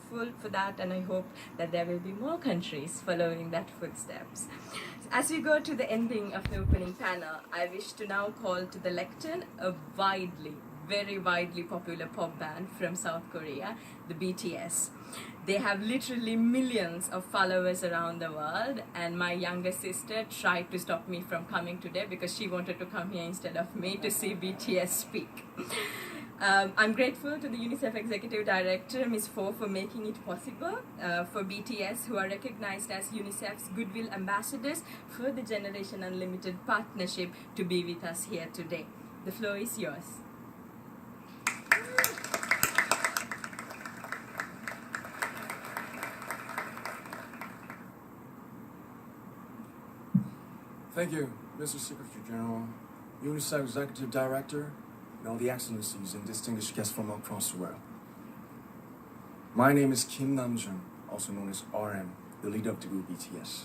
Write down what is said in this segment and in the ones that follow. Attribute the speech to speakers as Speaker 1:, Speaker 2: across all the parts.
Speaker 1: grateful for that, and I hope that there will be more countries following that footsteps. As we go to the ending of the opening panel, I wish to now call to the lectern a very widely popular pop band from South Korea, the BTS. They have literally millions of followers around the world, and my younger sister tried to stop me from coming today because she wanted to come here instead of me to see BTS speak. I'm grateful to the UNICEF Executive Director, Ms. Fo, for making it possible for BTS, who are recognized as UNICEF's Goodwill Ambassadors, for the Generation Unlimited partnership to be with us here today. The floor is yours.
Speaker 2: Thank you, Mr. Secretary General, UNICEF Executive Director, and all the excellencies and distinguished guests from across the world. My name is Kim Namjoon, also known as RM, the leader of the group BTS.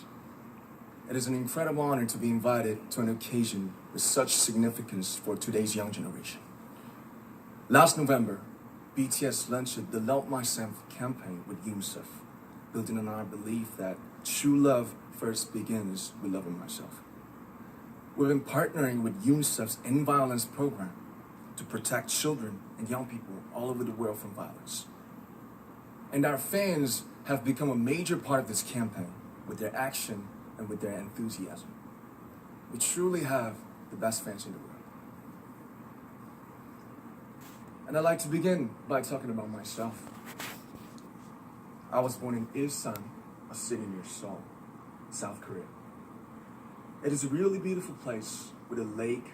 Speaker 2: It is an incredible honor to be invited to an occasion with such significance for today's young generation. Last November, BTS launched the Love Myself campaign with UNICEF, building on our belief that true love first begins with loving myself. We've been partnering with UNICEF's End Violence program to protect children and young people all over the world from violence. And our fans have become a major part of this campaign with their action and with their enthusiasm. We truly have the best fans in the world. And I'd like to begin by talking about myself. I was born in Ilsan, a city near Seoul, South Korea. It is a really beautiful place with a lake,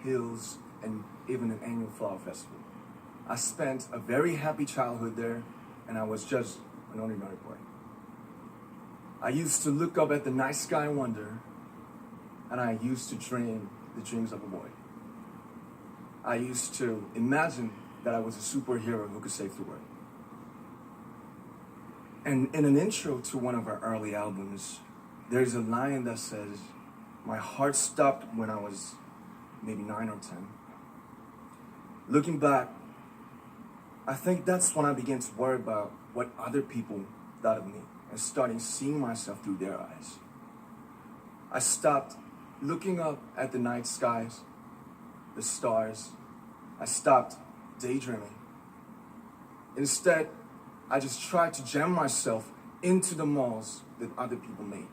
Speaker 2: hills, and even an annual flower festival. I spent a very happy childhood there, and I was just an ordinary boy. I used to look up at the night sky and wonder, and I used to dream the dreams of a boy. I used to imagine that I was a superhero who could save the world. And in an intro to one of our early albums, there's a line that says, "My heart stopped when I was maybe 9 or 10. Looking back, I think that's when I began to worry about what other people thought of me and starting seeing myself through their eyes. I stopped looking up at the night skies, the stars. I stopped daydreaming. Instead, I just tried to jam myself into the malls that other people made.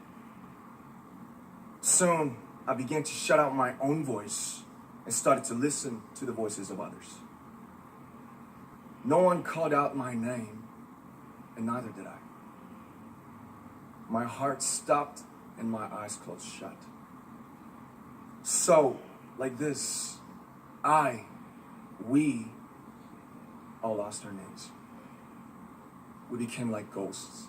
Speaker 2: Soon, I began to shut out my own voice and started to listen to the voices of others. No one called out my name, and neither did I. My heart stopped and my eyes closed shut. So, like this, we all lost our names. We became like ghosts.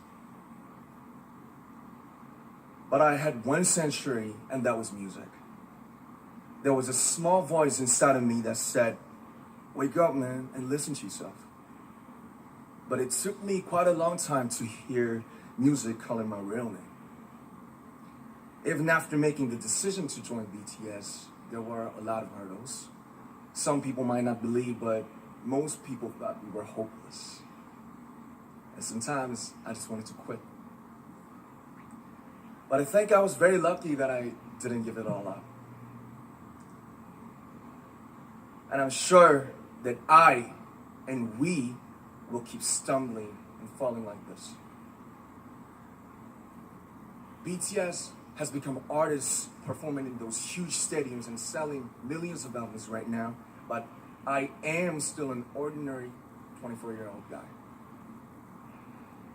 Speaker 2: But I had one sanctuary, and that was music. There was a small voice inside of me that said, "Wake up, man, and listen to yourself." But it took me quite a long time to hear music calling my real name. Even after making the decision to join BTS, there were a lot of hurdles. Some people might not believe, but most people thought we were hopeless. And sometimes I just wanted to quit. But I think I was very lucky that I didn't give it all up. And I'm sure that I and we will keep stumbling and falling like this. BTS has become artists performing in those huge stadiums and selling millions of albums right now, but I am still an ordinary 24-year-old guy.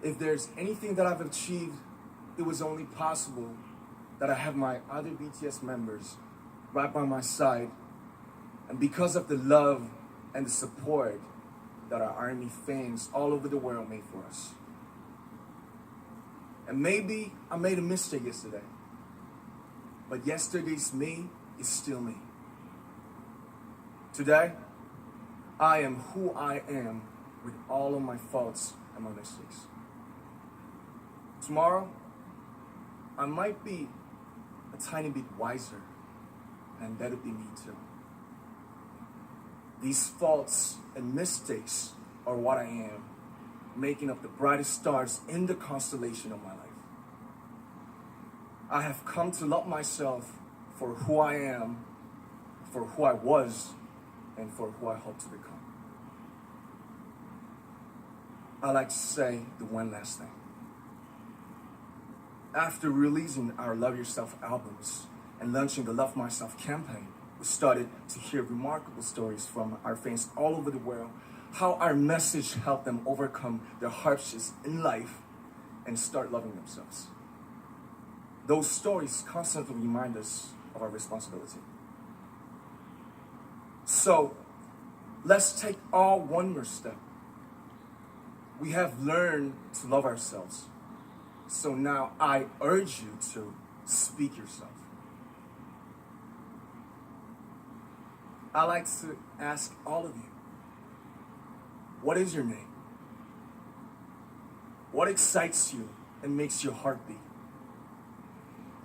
Speaker 2: If there's anything that I've achieved, it was only possible that I have my other BTS members right by my side, and because of the love and the support that our ARMY fans all over the world made for us. And maybe I made a mistake yesterday, but yesterday's me is still me. Today, I am who I am with all of my faults and my mistakes. Tomorrow, I might be a tiny bit wiser, and that'll be me too. These faults and mistakes are what I am, making up the brightest stars in the constellation of my life. I have come to love myself for who I am, for who I was, and for who I hope to become. I like to say the one last thing. After releasing our Love Yourself albums and launching the Love Myself campaign, we started to hear remarkable stories from our fans all over the world, how our message helped them overcome their hardships in life and start loving themselves. Those stories constantly remind us of our responsibility. So, let's take all one more step. We have learned to love ourselves. So now I urge you to speak yourself. I like to ask all of you, what is your name? What excites you and makes your heart beat?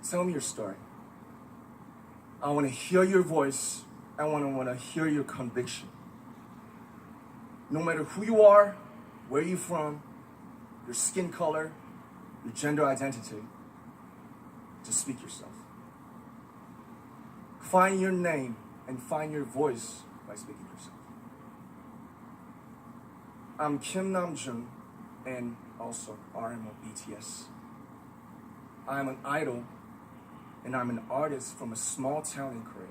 Speaker 2: Tell me your story. I want to hear your voice. I want to hear your conviction. No matter who you are, where you're from, your skin color, your gender identity, just speak yourself. Find your name and find your voice by speaking yourself. I'm Kim Namjoon and also RM of BTS. I'm an idol and I'm an artist from a small town in Korea.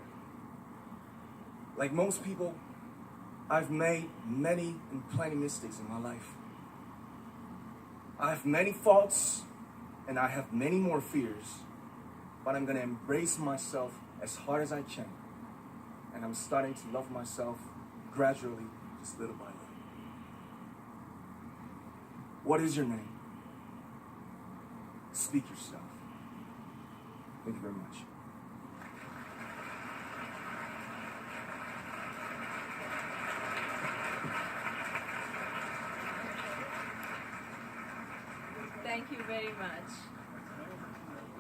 Speaker 2: Like most people, I've made many and plenty mistakes in my life. I have many faults and I have many more fears, but I'm gonna embrace myself as hard as I can. And I'm starting to love myself gradually, just little by little. What is your name? Speak yourself. Thank you very much.
Speaker 1: Thank you very much.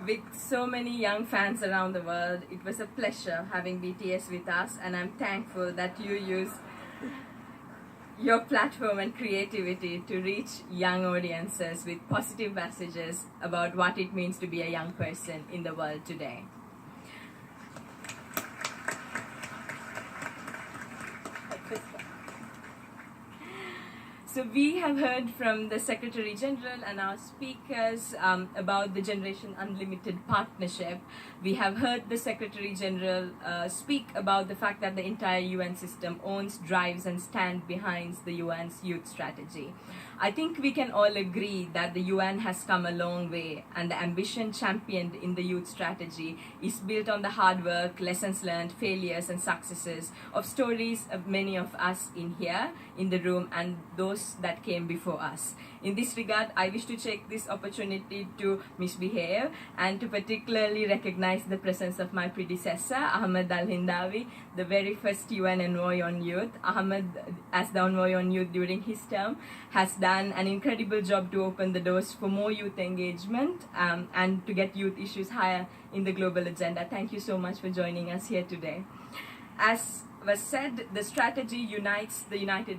Speaker 1: With so many young fans around the world, it was a pleasure having BTS with us, and I'm thankful that you use your platform and creativity to reach young audiences with positive messages about what it means to be a young person in the world today. So we have heard from the Secretary General and our speakers about the Generation Unlimited partnership. We have heard the Secretary General speak about the fact that the entire UN system owns, drives and stands behind the UN's youth strategy. I think we can all agree that the UN has come a long way, and the ambition championed in the youth strategy is built on the hard work, lessons learned, failures and successes of stories of many of us in here, in the room, and those that came before us. In this regard, I wish to take this opportunity to misbehave and to particularly recognize the presence of my predecessor, Ahmed Al-Hindawi, the very first UN envoy on youth. Ahmed, as the envoy on youth during his term, has done an incredible job to open the doors for more youth engagement and to get youth issues higher in the global agenda. Thank you so much for joining us here today. As was said, the strategy unites the United Nations